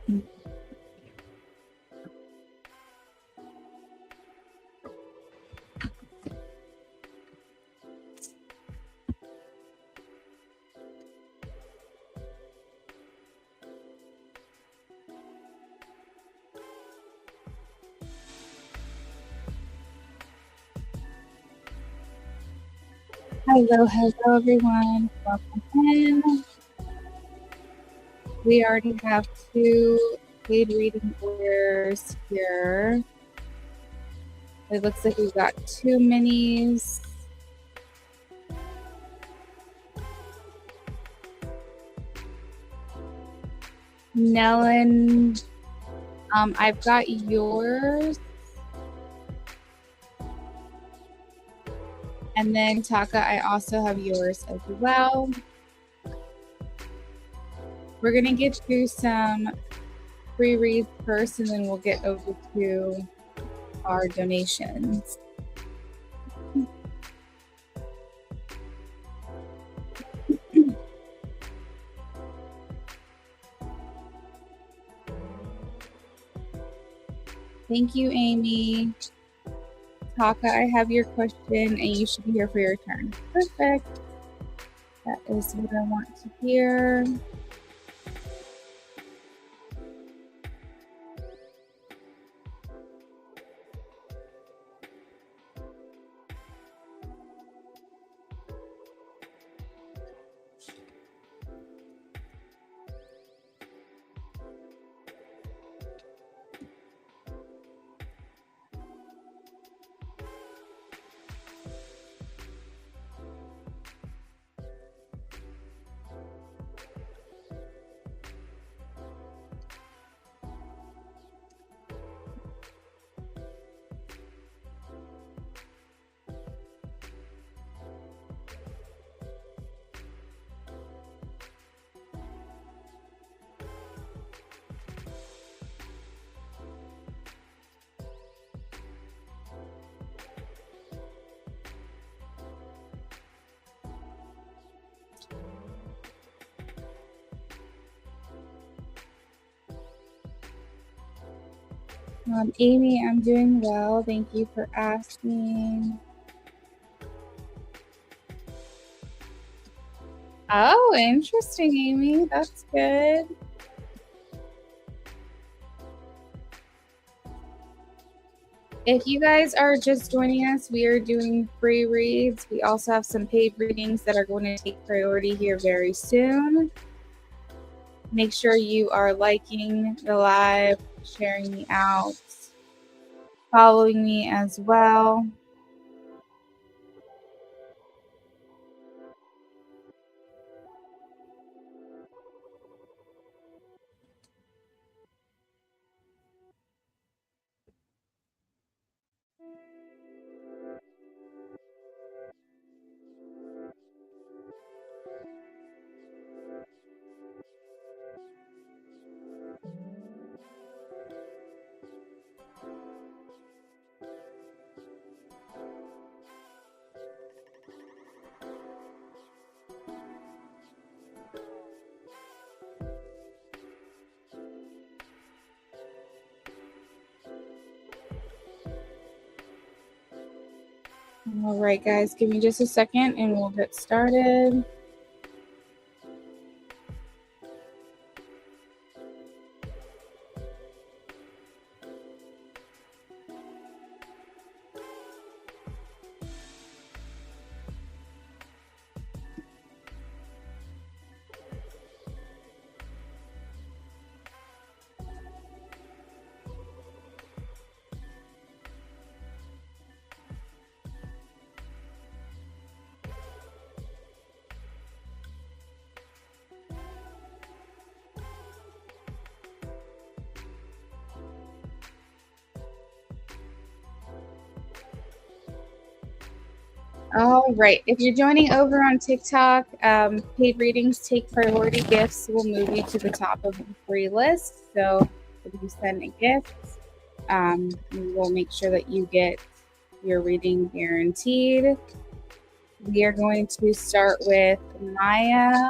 Hello, everyone. Welcome in. We already have 2 paid reading orders here. It looks like we've got 2 minis. Nellen, I've got yours. And then Taka, I also have yours as well. We're going to get through some free reads first, and then we'll get over to our donations. Thank you, Amy. Taka, I have your question, and you should be here for your turn. Perfect. That is what I want to hear. Amy, I'm doing well. Thank you for asking. Oh, interesting, Amy. That's good. If you guys are just joining us, we are doing free reads. We also have some paid readings that are going to take priority here very soon. Make sure you are liking the live, sharing me out, following me as well. All right, guys, give me just a second and we'll get started. All right. If you're joining over on TikTok, paid readings take priority. Gifts will move you to the top of the free list. So if you send a gift, we will make sure that you get your reading guaranteed. We are going to start with Maya.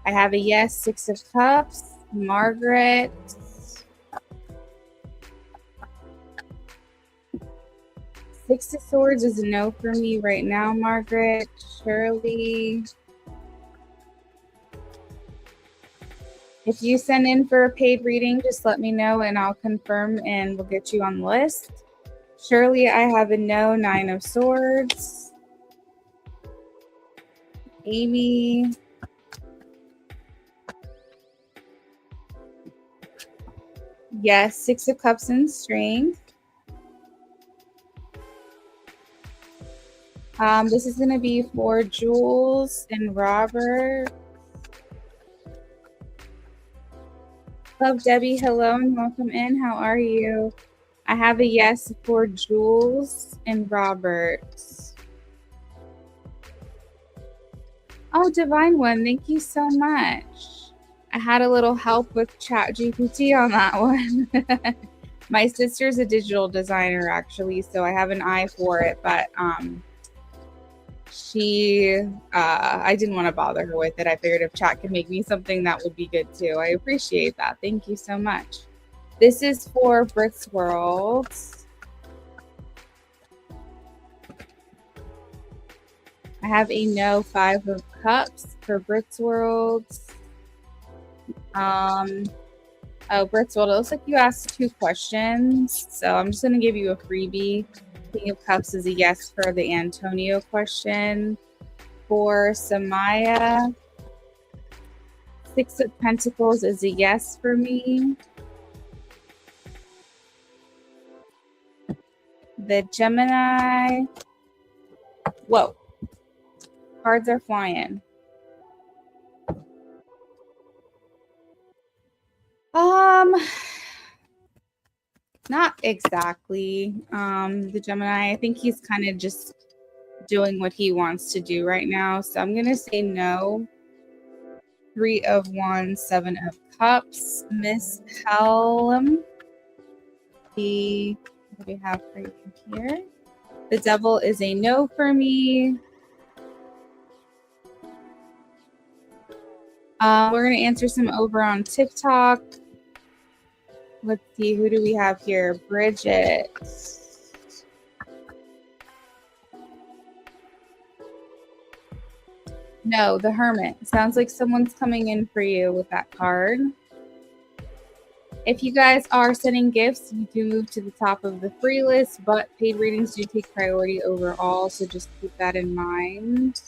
I have a yes. Six of Cups. Margaret. Six of Swords is a no for me right now, Margaret. Shirley. If you send in for a paid reading, just let me know and I'll confirm and we'll get you on the list. Shirley, I have a no. Nine of Swords. Amy. Yes. Six of Cups and Strength. This is going to be for Jules and Robert. Love Debbie, hello and welcome in. How are you? I have a yes for Jules and Robert. Oh, Divine One, thank you so much. I had a little help with ChatGPT on that one. My sister's a digital designer, actually, so I have an eye for it, but I didn't want to bother her with it. I figured if chat could make me something, that would be good too. I appreciate that. Thank you so much. This is for Brick's World. I have a no. Five of Cups for Brick's World. Oh, Brick's World, it looks like you asked 2 questions, so I'm just going to give you a freebie. King of Cups is a yes for the Antonio question. For Samaya, Six of Pentacles is a yes for me. The Gemini, whoa, cards are flying. Not exactly. The Gemini, I think he's kind of just doing what he wants to do right now. So I'm going to say no. 3 of Wands, 7 of Cups. Miss Helm. What do we have for you here? The Devil is a no for me. We're going to answer some over on TikTok. Let's see, who do we have here? Bridget. No, the Hermit. Sounds like someone's coming in for you with that card. If you guys are sending gifts, you do move to the top of the free list, but paid readings do take priority overall, so just keep that in mind.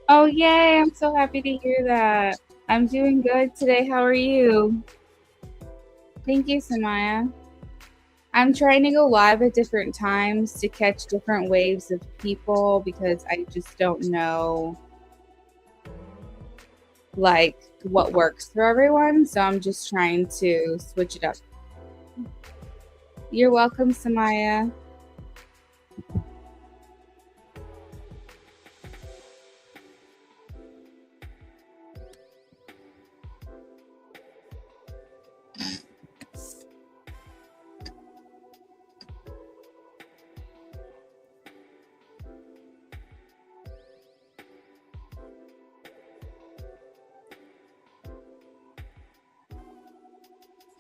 Oh, yay. I'm so happy to hear that. I'm doing good today. How are you? Thank you, Samaya. I'm trying to go live at different times to catch different waves of people because I just don't know like what works for everyone. So I'm just trying to switch it up. You're welcome, Samaya.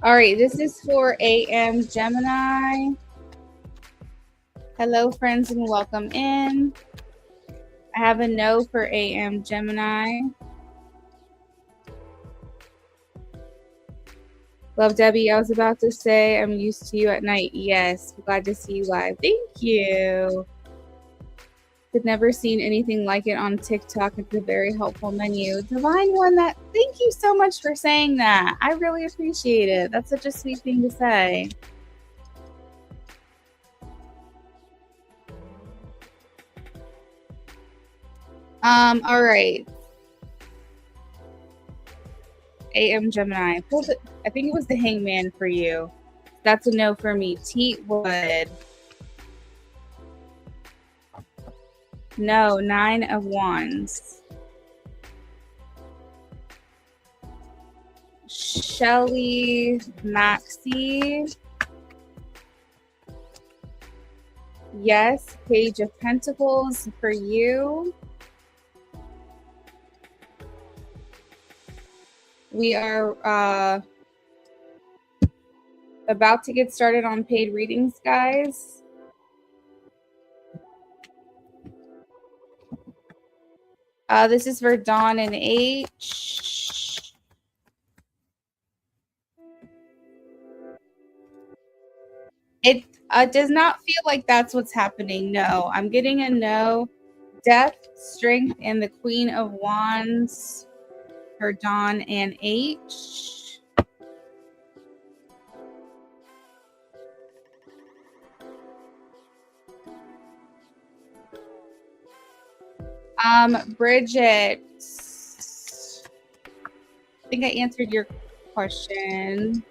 All right, this is for AM Gemini. Hello, friends, and welcome in. I have a no for AM Gemini. Love Debbie, I was about to say I'm used to you at night. Yes, glad to see you live. Thank you. I've never seen anything like it on TikTok. It's a very helpful menu. Divine One, that thank you so much for saying that. I really appreciate it. That's such a sweet thing to say. All right. AM Gemini. I think it was the Hangman for you. That's a no for me. Teat Wood. No, 9 of Wands. Shelly Maxie. Yes, Page of Pentacles for you. We are about to get started on paid readings, guys. This is for Dawn and H. It does not feel like that's what's happening. No, I'm getting a no. Death, Strength, and the Queen of Wands for Dawn and H. Bridget, I think I answered your question.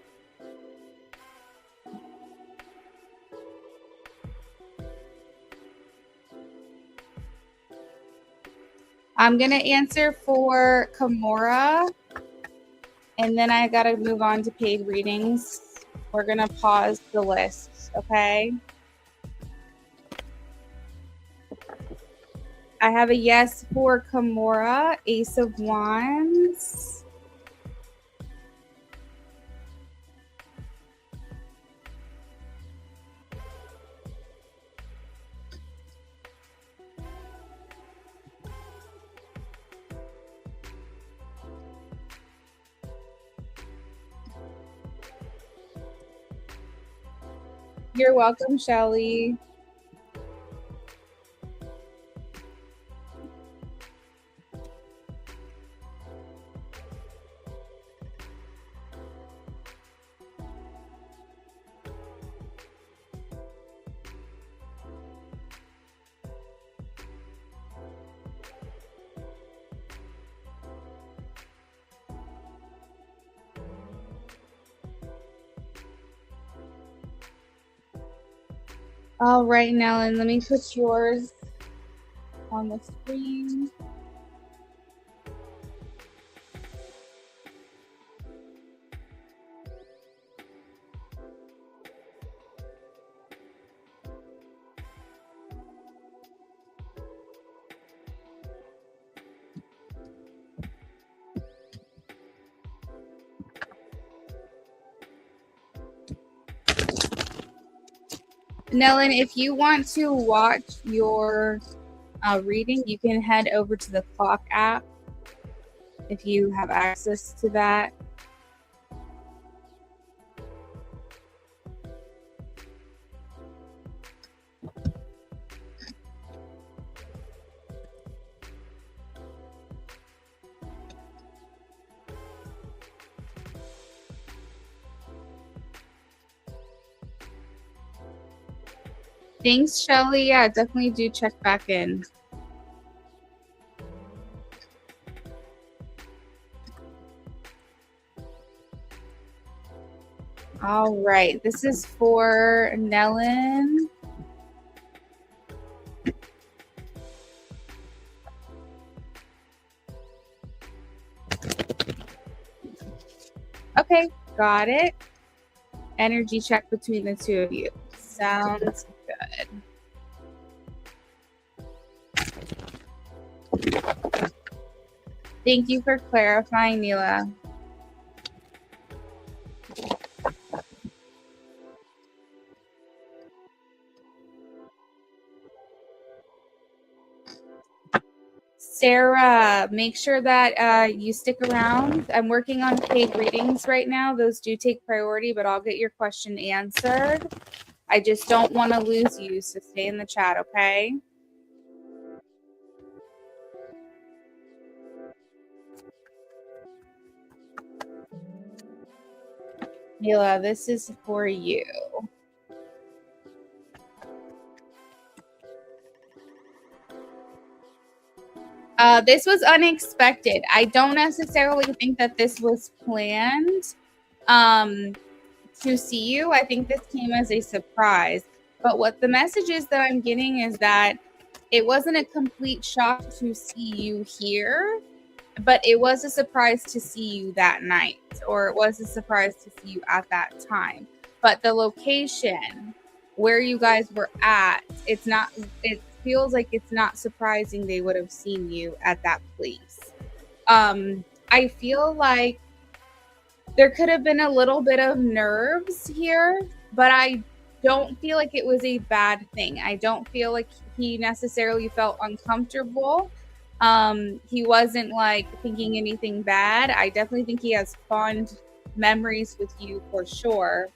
I'm going to answer for Kimura, and then I got to move on to paid readings. We're going to pause the list, okay? I have a yes for Kimura, Ace of Wands. You're welcome, Shelly. All right, Nellen, let me put yours on the screen. Nellen, if you want to watch your reading, you can head over to the clock app if you have access to that. Thanks, Shelly. Yeah, definitely do check back in. All right, this is for Nellen. Okay, got it. Energy check between the two of you. Sounds good. Thank you for clarifying, Neela. Sarah, make sure that you stick around. I'm working on paid readings right now. Those do take priority, but I'll get your question answered. I just don't want to lose you, so stay in the chat, okay? Neela, this is for you. This was unexpected. I don't necessarily think that this was planned to see you. I think this came as a surprise. But what the message is that I'm getting is that it wasn't a complete shock to see you here, but it was a surprise to see you that night, or it was a surprise to see you at that time. But the location where you guys were at, it's not, it feels like it's not surprising they would have seen you at that place. I feel like there could have been a little bit of nerves here, but I don't feel like it was a bad thing. I don't feel like he necessarily felt uncomfortable. He wasn't like thinking anything bad. I definitely think he has fond memories with you for sure.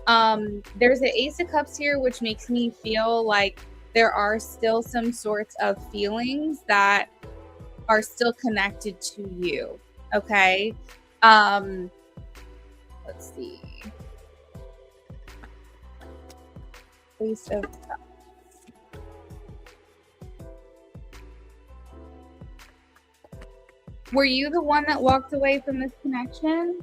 There's an Ace of Cups here, which makes me feel like there are still some sorts of feelings that are still connected to you. Okay. Let's see. Ace of Cups. Were you the one that walked away from this connection?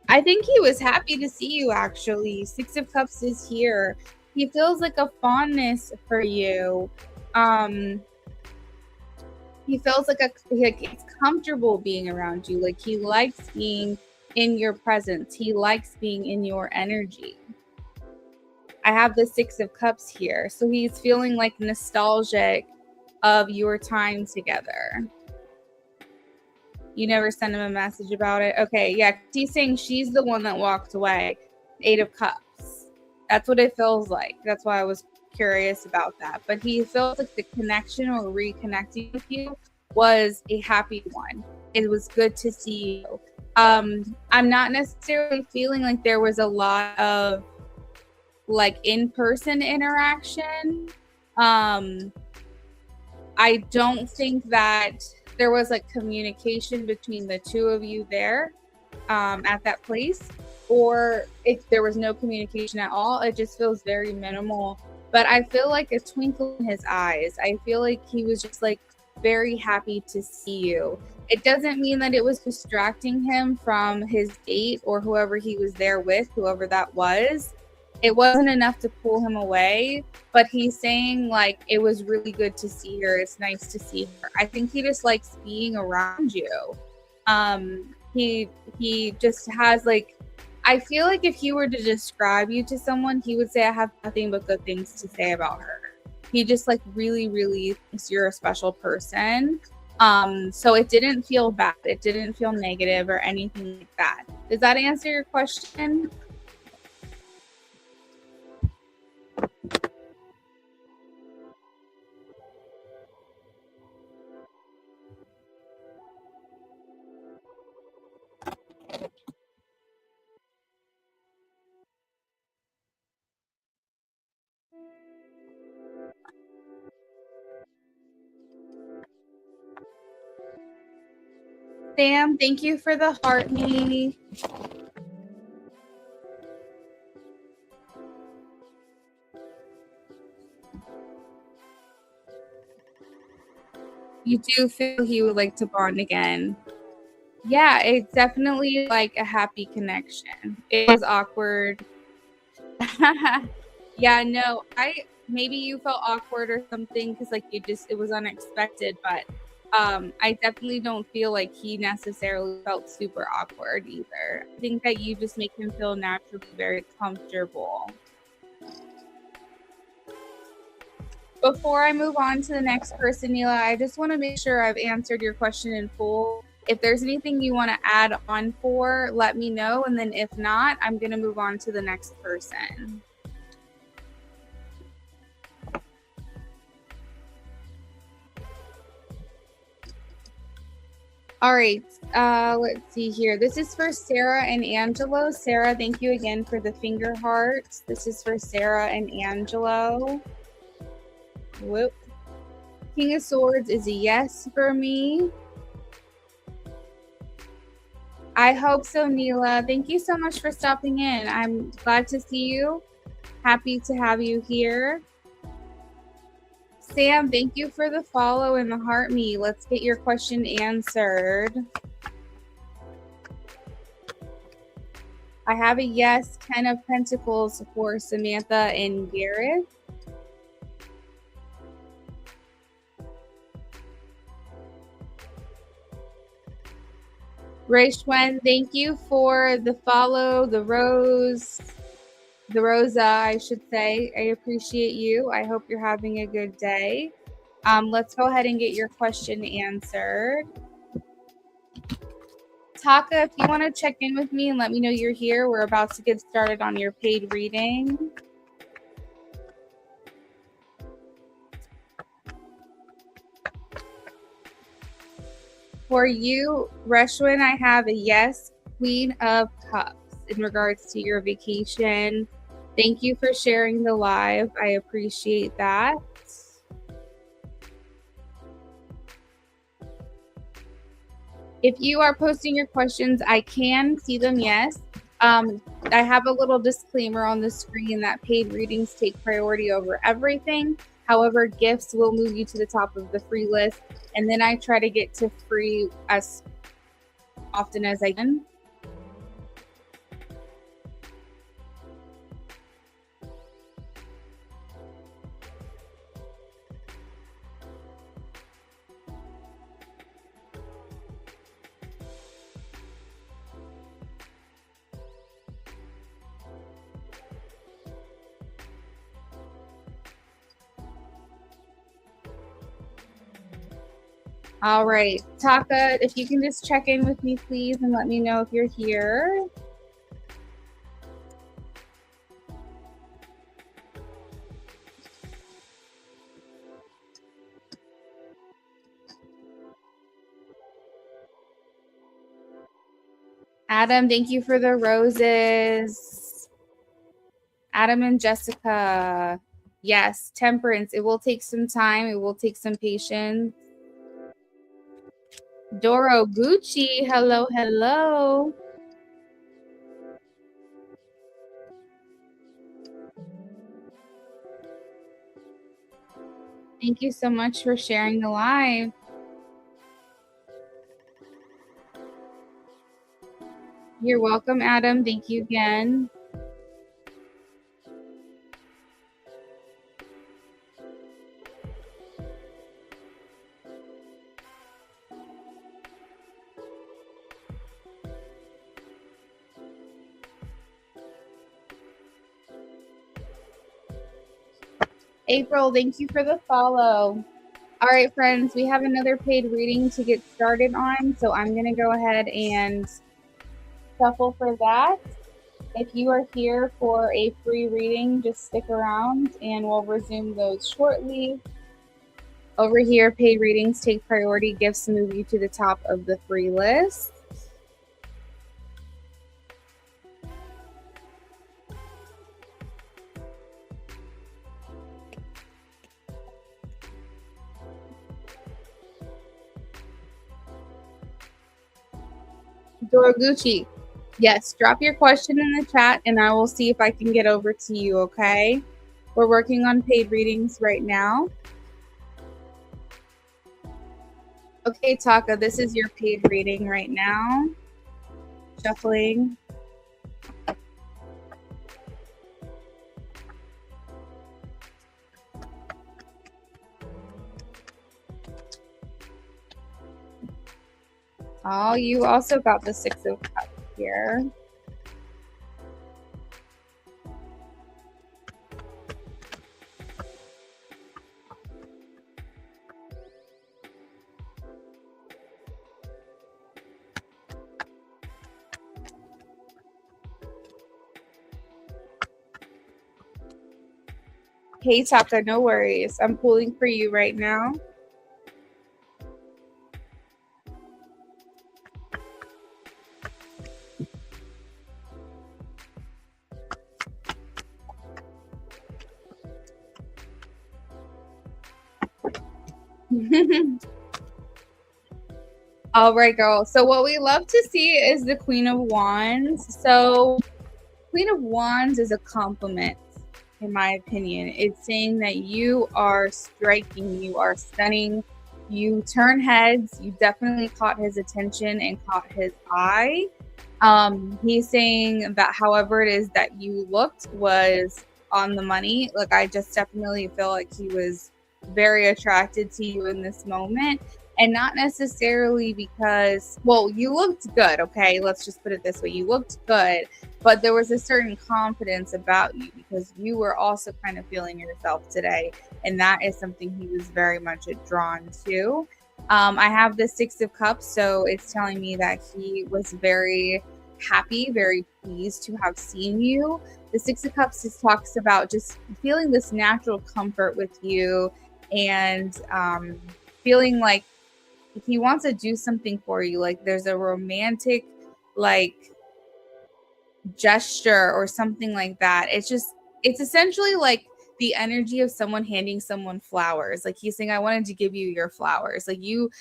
I think he was happy to see you, actually. Six of Cups is here. He feels like a fondness for you. He feels like it's comfortable being around you. Like he likes being in your presence. He likes being in your energy. I have the Six of Cups here. So he's feeling like nostalgic of your time together. You never sent him a message about it? Okay, yeah. He's saying she's the one that walked away. Eight of Cups. That's what it feels like. That's why I was curious about that. But he feels like the connection or reconnecting with you was a happy one. It was good to see you. I'm not necessarily feeling like there was a lot of like in-person interaction. I don't think that there was like communication between the two of you there at that place, or if there was no communication at all. It just feels very minimal. But I feel like a twinkle in his eyes. I feel like he was just like very happy to see you. It doesn't mean that it was distracting him from his date or whoever he was there with, whoever that was. It wasn't enough to pull him away, but he's saying like it was really good to see her. It's nice to see her. I think he just likes being around you. He just has like, I feel like if he were to describe you to someone, he would say, I have nothing but good things to say about her. He just like really, really thinks you're a special person. So it didn't feel bad. It didn't feel negative or anything like that. Does that answer your question? Sam, thank you for the heart me. You do feel he would like to bond again. Yeah, it's definitely like a happy connection. It was awkward. Yeah, no, maybe you felt awkward or something because like it was unexpected, but I definitely don't feel like he necessarily felt super awkward either. I think that you just make him feel naturally very comfortable. Before I move on to the next person, Neela, I just want to make sure I've answered your question in full. If there's anything you want to add on for, let me know. And then if not, I'm going to move on to the next person. All right, let's see here. This is for Sarah and Angelo. Sarah, thank you again for the finger hearts. This is for Sarah and Angelo. Whoop. King of Swords is a yes for me. I hope so, Neela. Thank you so much for stopping in. I'm glad to see you. Happy to have you here. Sam, thank you for the follow and the heart me. Let's get your question answered. I have a yes, 10 of Pentacles for Samantha and Gareth. Rayshwen, thank you for the follow, the Rosa, I should say. I appreciate you. I hope you're having a good day. Let's go ahead and get your question answered. Taka, if you want to check in with me and let me know you're here, we're about to get started on your paid reading. For you, Reshwin, I have a yes, Queen of Cups, in regards to your vacation. Thank you for sharing the live. I appreciate that. If you are posting your questions, I can see them, yes. I have a little disclaimer on the screen that paid readings take priority over everything. However, gifts will move you to the top of the free list. And then I try to get to free as often as I can. All right, Taka, if you can just check in with me, please, and let me know if you're here. Adam, thank you for the roses. Adam and Jessica. Yes, temperance. It will take some time. It will take some patience. Doro Gucci. Hello, hello. Thank you so much for sharing the live. You're welcome, Adam. Thank you again. April, thank you for the follow. All right, friends, we have another paid reading to get started on, so I'm going to go ahead and shuffle for that. If you are here for a free reading, just stick around and we'll resume those shortly. Over here, paid readings take priority. Gifts move you to the top of the free list. Doroguchi, yes, drop your question in the chat and I will see if I can get over to you, okay? We're working on paid readings right now. Okay, Taka, this is your paid reading right now. Shuffling. Oh, you also got the 6 of Cups here. Hey, Taka, no worries. I'm pulling for you right now. All right, girl. So what we love to see is the Queen of Wands. So Queen of Wands is a compliment. in my opinion. It's saying that you are striking, you are stunning, you turn heads, you definitely caught his attention and caught his eye. He's saying that however it is that you looked was on the money. Like, I just definitely feel like he was very attracted to you in this moment. And not necessarily because, well, you looked good, okay? Let's just put it this way. You looked good, but there was a certain confidence about you because you were also kind of feeling yourself today. And that is something he was very much drawn to. I have the Six of Cups, so it's telling me that he was very happy, very pleased to have seen you. The Six of Cups just talks about just feeling this natural comfort with you and feeling like if he wants to do something for you, like there's a romantic, like, gesture or something like that. It's essentially like the energy of someone handing someone flowers. Like he's saying, I wanted to give you your flowers. Like you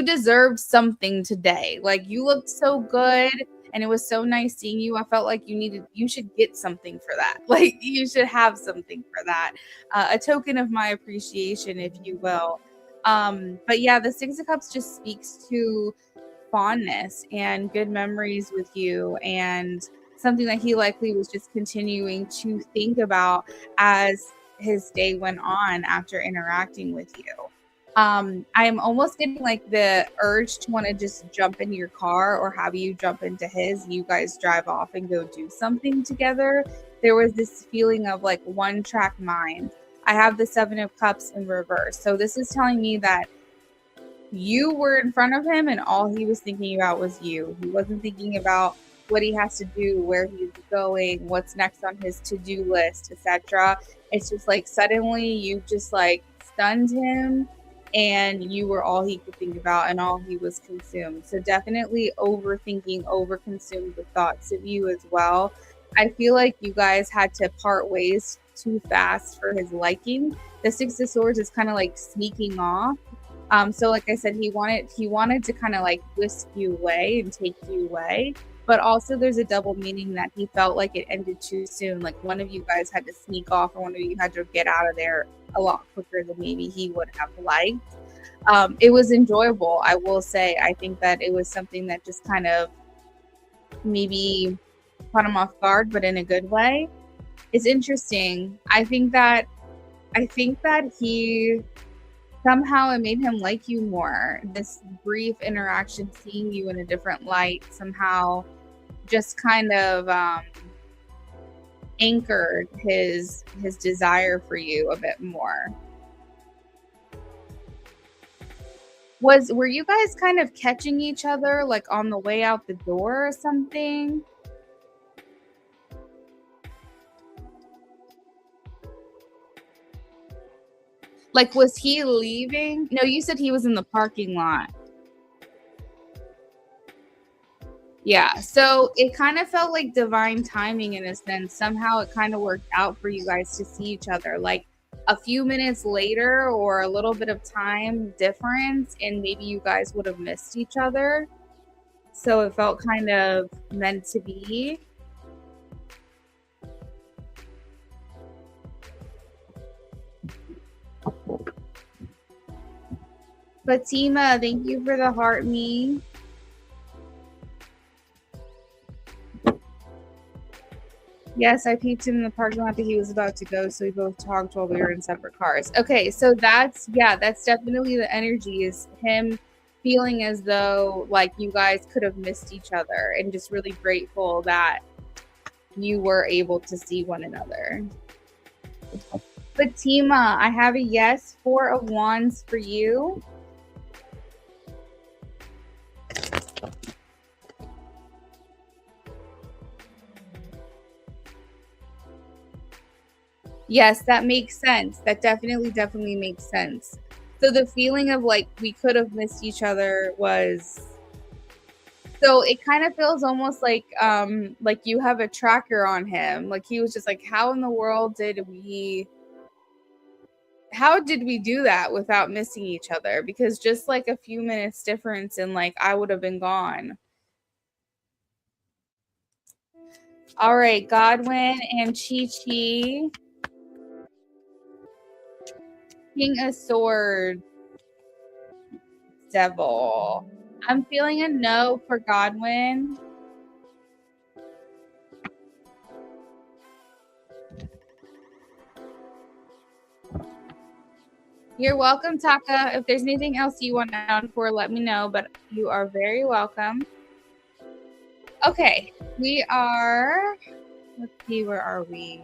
deserved something today. Like you looked so good and it was so nice seeing you. I felt like you should get something for that. Like you should have something for that. A token of my appreciation, if you will. But yeah, the Six of Cups just speaks to fondness and good memories with you and something that he likely was just continuing to think about as his day went on after interacting with you. I'm almost getting like the urge to want to just jump in your car or have you jump into his. You guys drive off and go do something together. There was this feeling of like one track mind. I have the Seven of Cups in reverse. So this is telling me that you were in front of him and all he was thinking about was you. He wasn't thinking about what he has to do, where he's going, what's next on his to-do list, etc. It's just like suddenly you just like stunned him and you were all he could think about and all he was consumed. So definitely overthinking, overconsumed with thoughts of you as well. I feel like you guys had to part ways too fast for his liking. The Six of Swords is kind of like sneaking off. So like I said, he wanted to kind of like whisk you away and take you away. But also there's a double meaning that he felt like it ended too soon. Like one of you guys had to sneak off or one of you had to get out of there a lot quicker than maybe he would have liked. It was enjoyable, I will say. I think that it was something that just kind of maybe caught him off guard, but in a good way. It's interesting. I think that he somehow it made him like you more. This brief interaction, seeing you in a different light, somehow just kind of anchored his desire for you a bit more. Were you guys kind of catching each other like on the way out the door or something? Like was he leaving? No, you said he was in the parking lot. Yeah, so it kind of felt like divine timing in a sense. Somehow it kind of worked out for you guys to see each other. Like a few minutes later or a little bit of time difference, and maybe you guys would have missed each other. So it felt kind of meant to be. Fatima, thank you for the heart me. Yes, I peeped him in the parking lot that he was about to go, so we both talked while we were in separate cars. Okay, so that's definitely the energy is him feeling as though like you guys could have missed each other and just really grateful that you were able to see one another. Fatima, I have a yes, 4 of Wands for you. Yes, that makes sense. That definitely makes sense. So the feeling of like we could have missed each other was so it kind of feels almost like you have a tracker on him. Like he was just like, how in the world how did we do that without missing each other? Because just like a few minutes difference and like I would have been gone. All right, Godwin and Chi Chi. King of Swords. Devil. I'm feeling a no for Godwin. You're welcome, Taka. If there's anything else you want to add for, let me know, but you are very welcome. Okay, we are, let's see, where are we?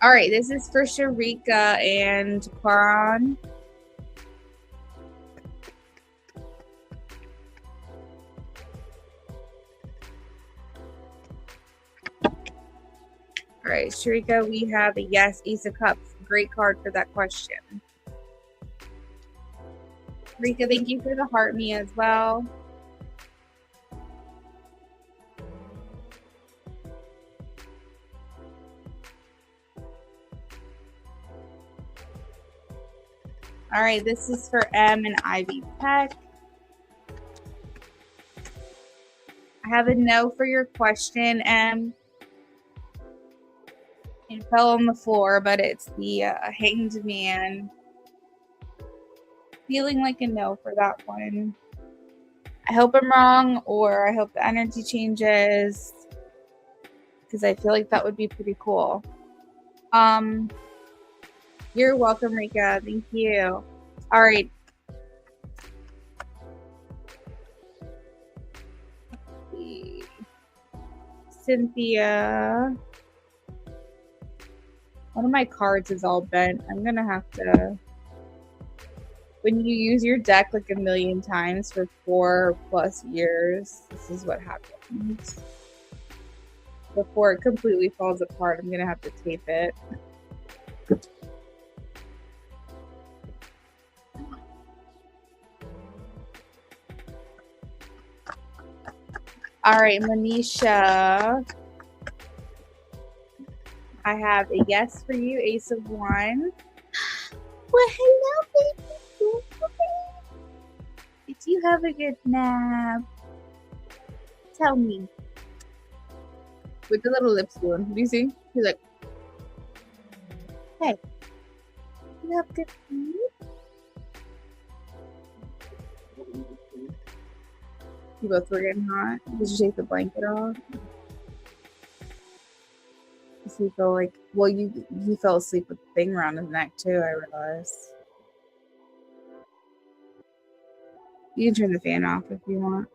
All right, this is for Sharika and Karan. All right, Sharika, we have a yes, Ace of Cups. Great card for that question. Rika, thank you for the heart me as well. All right, this is for M and Ivy Peck. I have a no for your question, M. It fell on the floor, but it's the Hanged Man. Feeling like a no for that one. I hope I'm wrong, or I hope the energy changes, because I feel like that would be pretty cool. You're welcome, Rika. Thank you. All right. Cynthia. One of my cards is all bent. I'm going to have to... When you use your deck like a million times for 4+ years, this is what happens. Before it completely falls apart, I'm going to have to tape it. All right, Manisha. I have a yes for you, Ace of Wands. Well, hello, baby. Did you have a good nap? Tell me. With the little lips doing. Do you see? He's like, hey, you have good sleep? You both were getting hot. Did you take the blanket off? Does he feel like, well, he fell asleep with the thing around his neck too, I realized. You can turn the fan off if you want.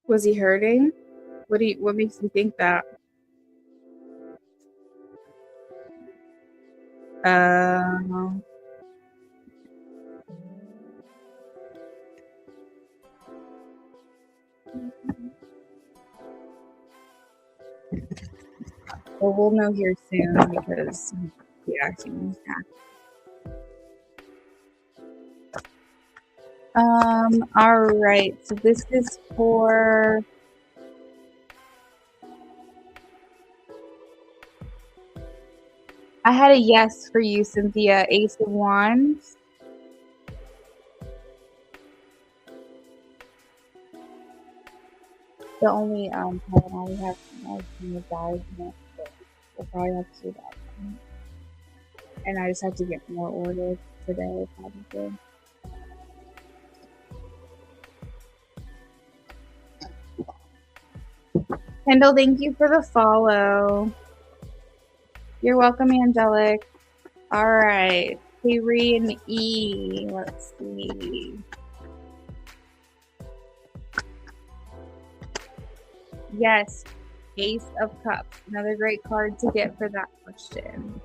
Was he hurting? What makes you think that? Well, we'll know here soon because he actually all right, so this is for I had a yes for you, Cynthia. Ace of Wands. The only problem we have is the guys in it, so we'll probably have to do that one. And I just have to get more ordered today, probably. Kendall, thank you for the follow. You're welcome, Angelic. All right. K-Ree and E. Let's see. Yes. Ace of Cups. Another great card to get for that question.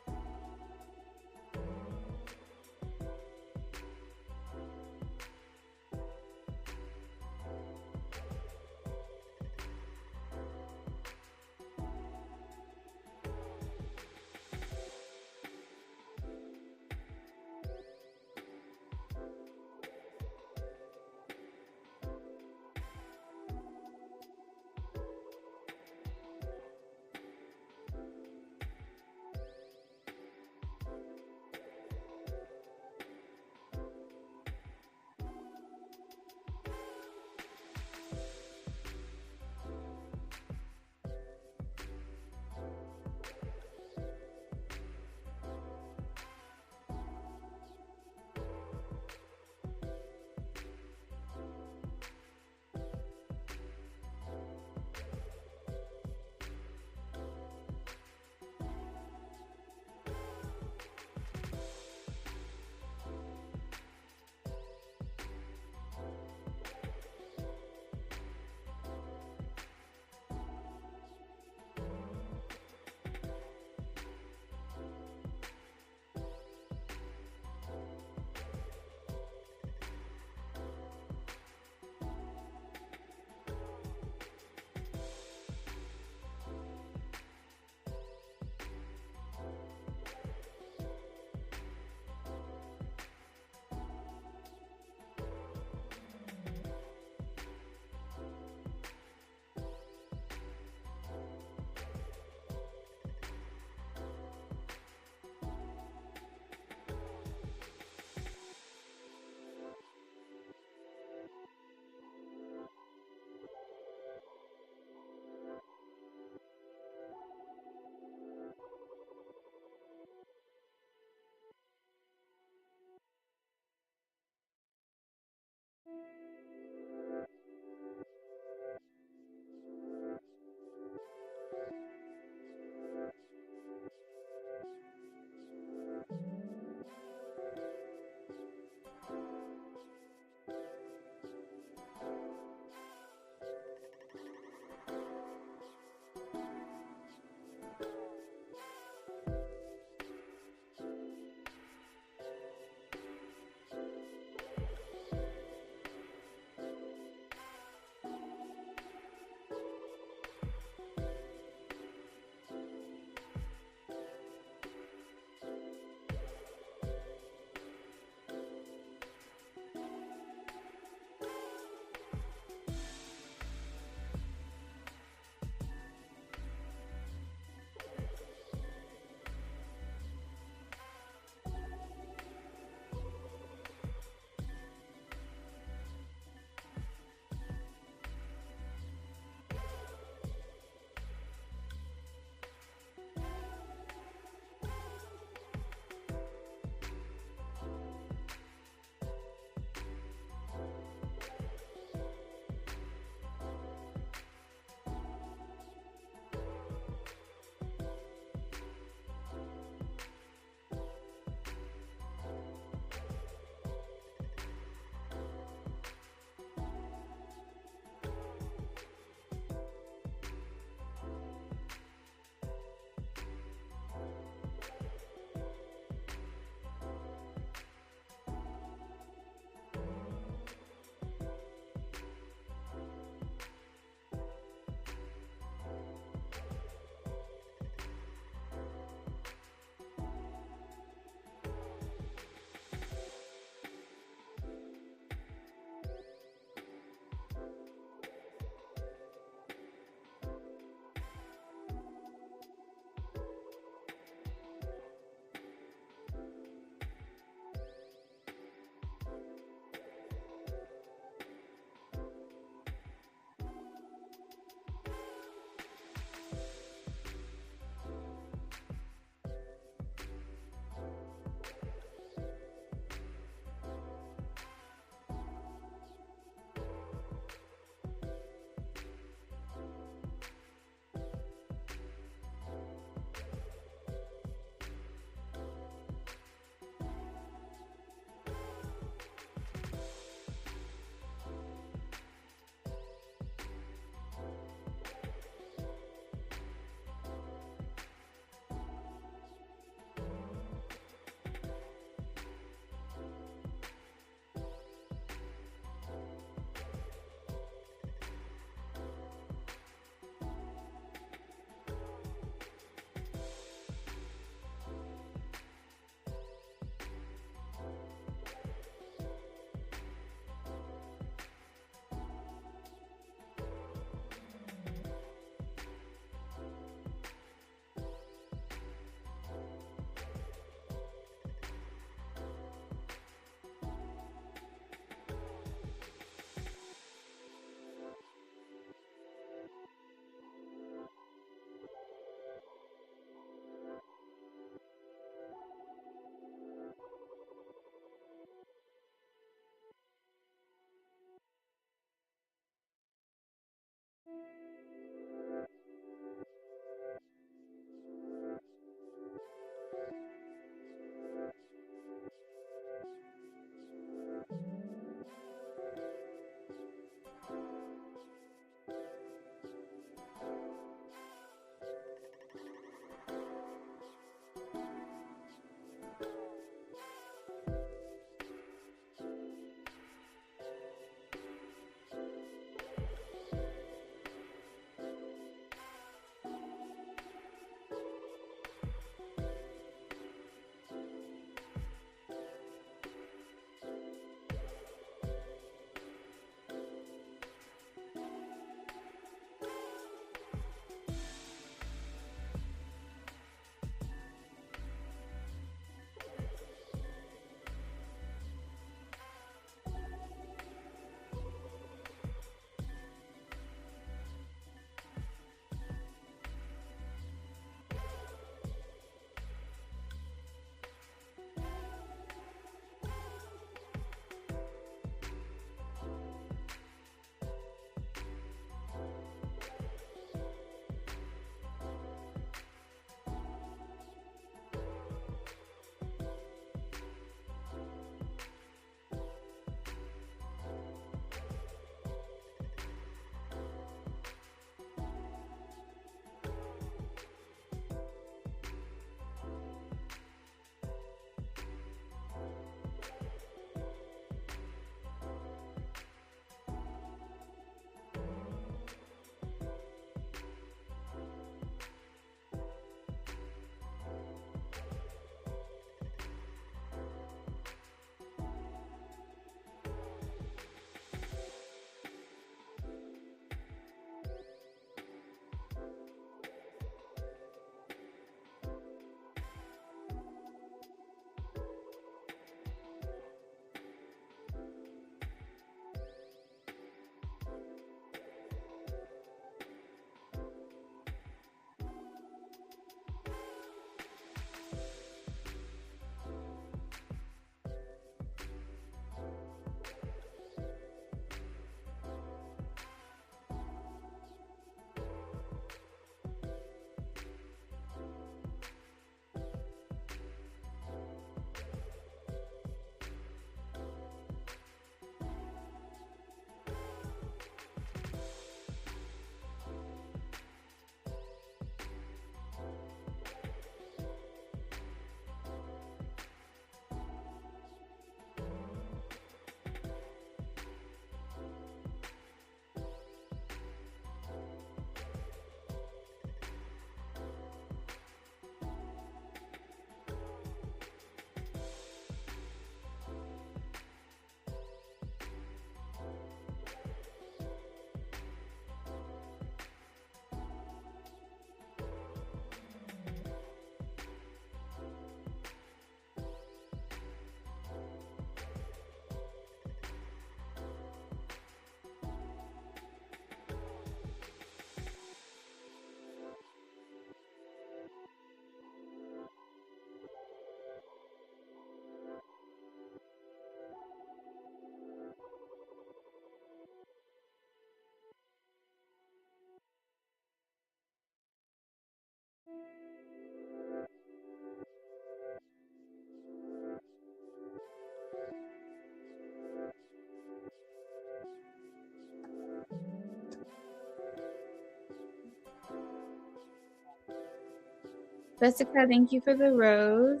Jessica, thank you for the rose.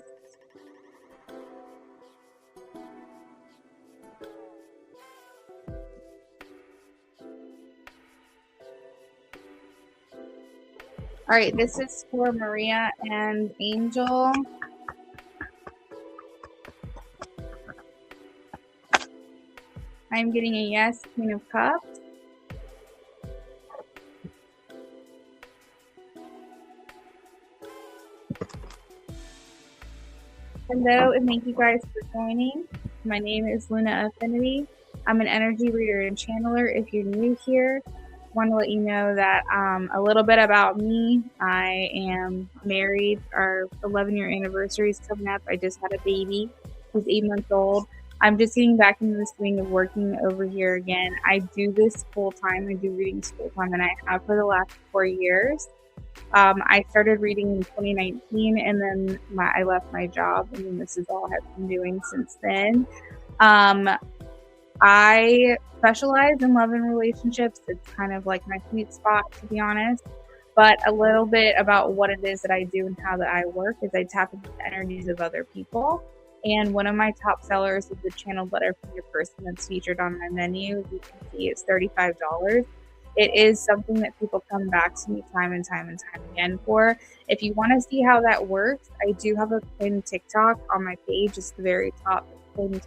All right, this is for Maria and Angel. I'm getting a yes, Queen of Cups. Hello, and thank you guys for joining. My name is Luna Affinity. I'm an energy reader and channeler. If you're new here, I want to let you know that a little bit about me. I am married. Our 11-year anniversary is coming up. I just had a baby who's 8 months old. I'm just getting back into the swing of working over here again. I do this full time. I do readings full time, and I have for the last 4 years. I started reading in 2019, and then I left my job, and then this is all I've been doing since then. I specialize in love and relationships. It's kind of like my sweet spot, to be honest. But a little bit about what it is that I do and how that I work is I tap into the energies of other people. And one of my top sellers is the channeled letter from your person that's featured on my menu. As you can see, it's $35. It is something that people come back to me time and time and time again for. If you want to see how that works, I do have a pinned TikTok on my page. It's the very top pinned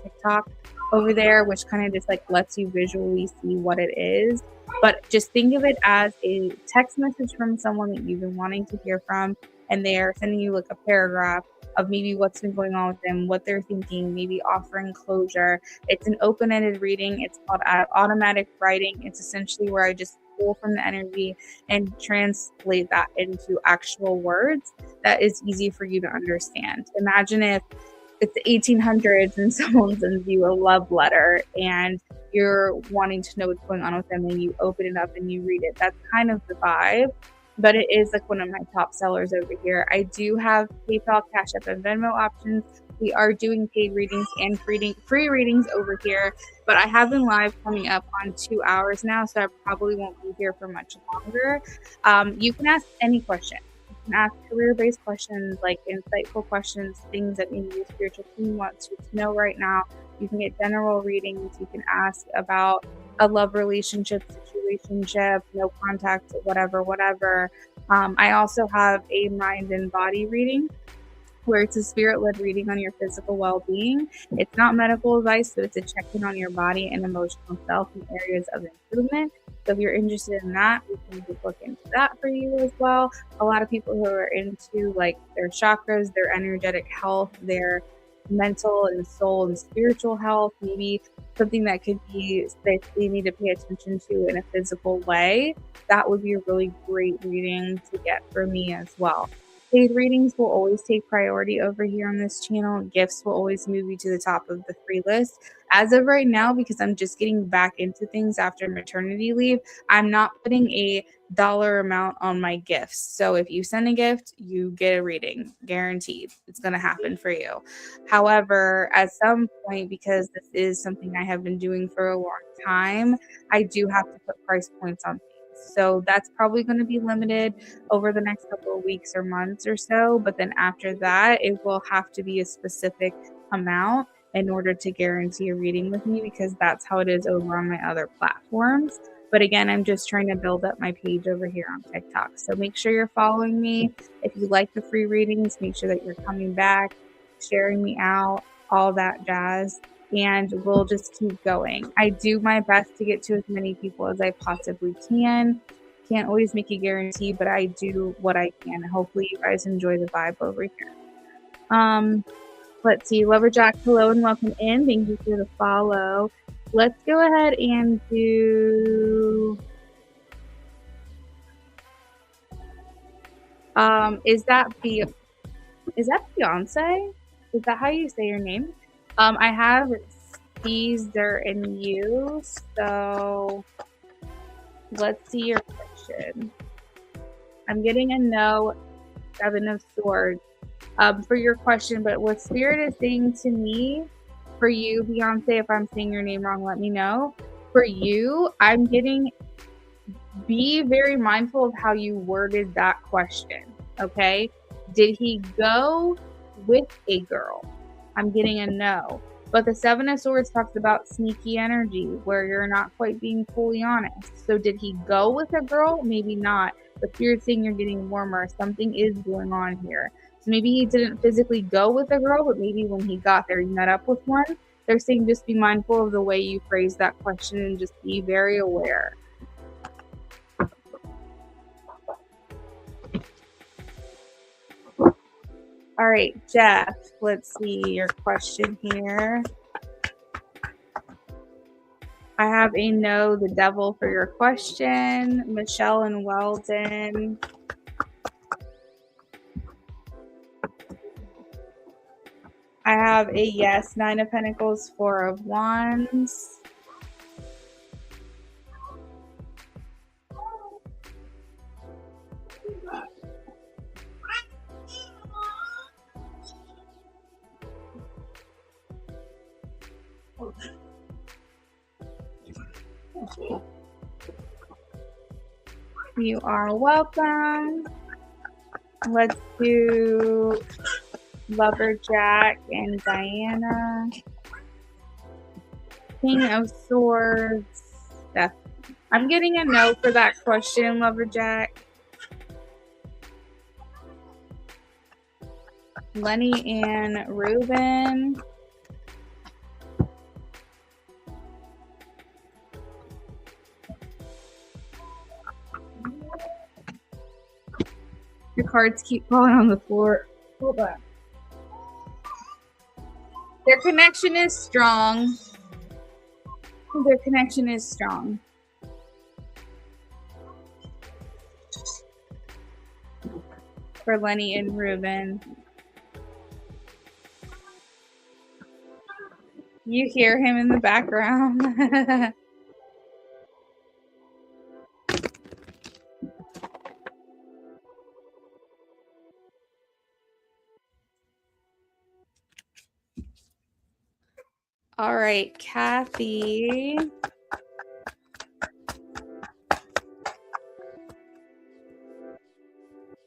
TikTok over there, which kind of just like lets you visually see what it is. But just think of it as a text message from someone that you've been wanting to hear from, and they're sending you like a paragraph of maybe what's been going on with them, what they're thinking, maybe offering closure. It's an open-ended reading. It's called automatic writing. It's essentially where I just pull from the energy and translate that into actual words that is easy for you to understand. Imagine if it's the 1800s and someone sends you a love letter and you're wanting to know what's going on with them, and you open it up and you read it. That's kind of the vibe. But it is like one of my top sellers over here. I do have PayPal, Cash App, and Venmo options. We are doing paid readings and free readings over here, but I have been live coming up on 2 hours now, so I probably won't be here for much longer. You can ask any question. You can ask career-based questions, like insightful questions, things that maybe your spiritual team wants you to know right now. You can get general readings. You can ask about a love relationship, situationship, no contact, whatever. I also have a mind and body reading where it's a spirit-led reading on your physical well-being. It's not medical advice, but it's a check-in on your body and emotional self in areas of improvement. So if you're interested in that, we can just look into that for you as well. A lot of people who are into like their chakras, their energetic health, their mental and soul and spiritual health, maybe something that could be that they need to pay attention to in a physical way, that would be a really great reading to get for me as well. Paid readings will always take priority over here on this channel. Gifts will always move you to the top of the free list. As of right now, because I'm just getting back into things after maternity leave, I'm not putting a dollar amount on my gifts. So if you send a gift, you get a reading, guaranteed. It's going to happen for you. However, at some point, because this is something I have been doing for a long time, I do have to put price points on things. So that's probably going to be limited over the next couple of weeks or months or so. But then after that, it will have to be a specific amount in order to guarantee a reading with me, because that's how it is over on my other platforms. But again, I'm just trying to build up my page over here on TikTok. So make sure you're following me. If you like the free readings, make sure that you're coming back, sharing me out, all that jazz. And we'll just keep going. I do my best to get to as many people as I possibly can. Can't always make a guarantee, but I do what I can. Hopefully you guys enjoy the vibe over here. Let's see. Loverjack, hello and welcome in. Thank you for the follow. Let's go ahead and do... Is that Beyonce? Is that how you say your name? I have Caesar and you, so let's see your question. I'm getting a no, 7 of swords for your question, but what Spirit is saying to me, for you, Beyonce, if I'm saying your name wrong, let me know. For you, I'm getting, be very mindful of how you worded that question. Okay. Did he go with a girl? I'm getting a no. But the Seven of Swords talks about sneaky energy where you're not quite being fully honest. So did he go with a girl? Maybe not. But you're saying you're getting warmer. Something is going on here. So maybe he didn't physically go with a girl, but maybe when he got there, he met up with one. They're saying just be mindful of the way you phrase that question and just be very aware. All right, Jeff, let's see your question here. I have a no, the devil for your question. Michelle and Weldon. I have a yes, 9 of Pentacles, 4 of Wands. You are welcome. Let's do Lumberjack and Diana. King of Swords. I'm getting a no for that question, Lumberjack. Lenny and Ruben. Your cards keep falling on the floor. Hold on. Their connection is strong. Their connection is strong. For Lenny and Ruben. You hear him in the background. All right, Kathy.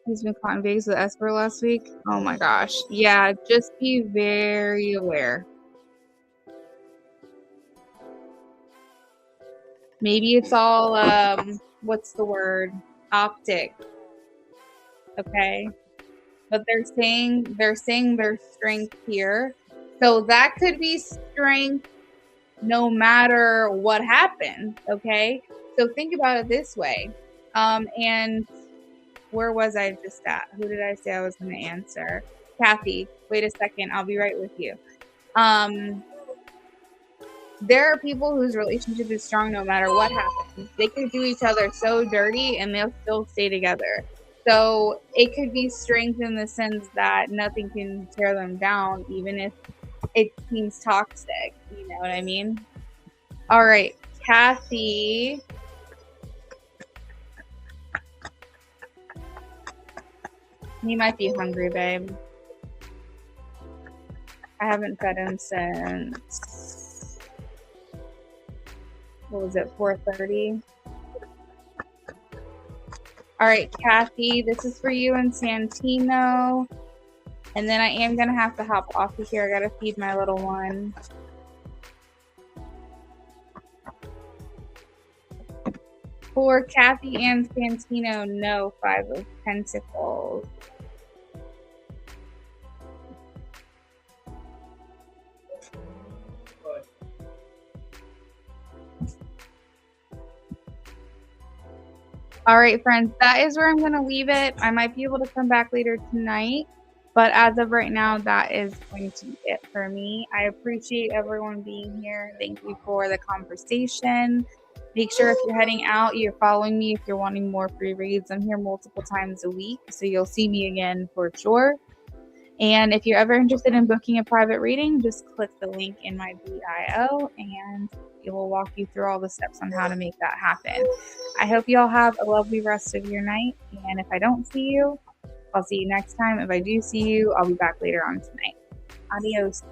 He's been caught in Vegas with Esper last week. Oh my gosh. Yeah, just be very aware. Maybe it's all what's the word? Optic. Okay. But they're saying there's strength here. So that could be strength no matter what happened. Okay. So think about it this way. And where was I just at? Who did I say I was going to answer? Kathy, wait a second. I'll be right with you. There are people whose relationship is strong no matter what happens. They can do each other so dirty and they'll still stay together. So it could be strength in the sense that nothing can tear them down, even if it seems toxic. You know what I mean? All right, Kathy. He might be hungry, babe. I haven't fed him since, what was it, 4:30? All right, Kathy, this is for you and Santino. And then I am going to have to hop off of here. I got to feed my little one. For Kathy and Santino, no, 5 of Pentacles. All right, friends, that is where I'm going to leave it. I might be able to come back later tonight, but as of right now, that is going to be it for me. I appreciate everyone being here. Thank you for the conversation. Make sure if you're heading out, you're following me if you're wanting more free reads. I'm here multiple times a week, so you'll see me again for sure. And if you're ever interested in booking a private reading, just click the link in my bio and it will walk you through all the steps on how to make that happen. I hope you all have a lovely rest of your night. And if I don't see you, I'll see you next time. If I do see you, I'll be back later on tonight. Adios.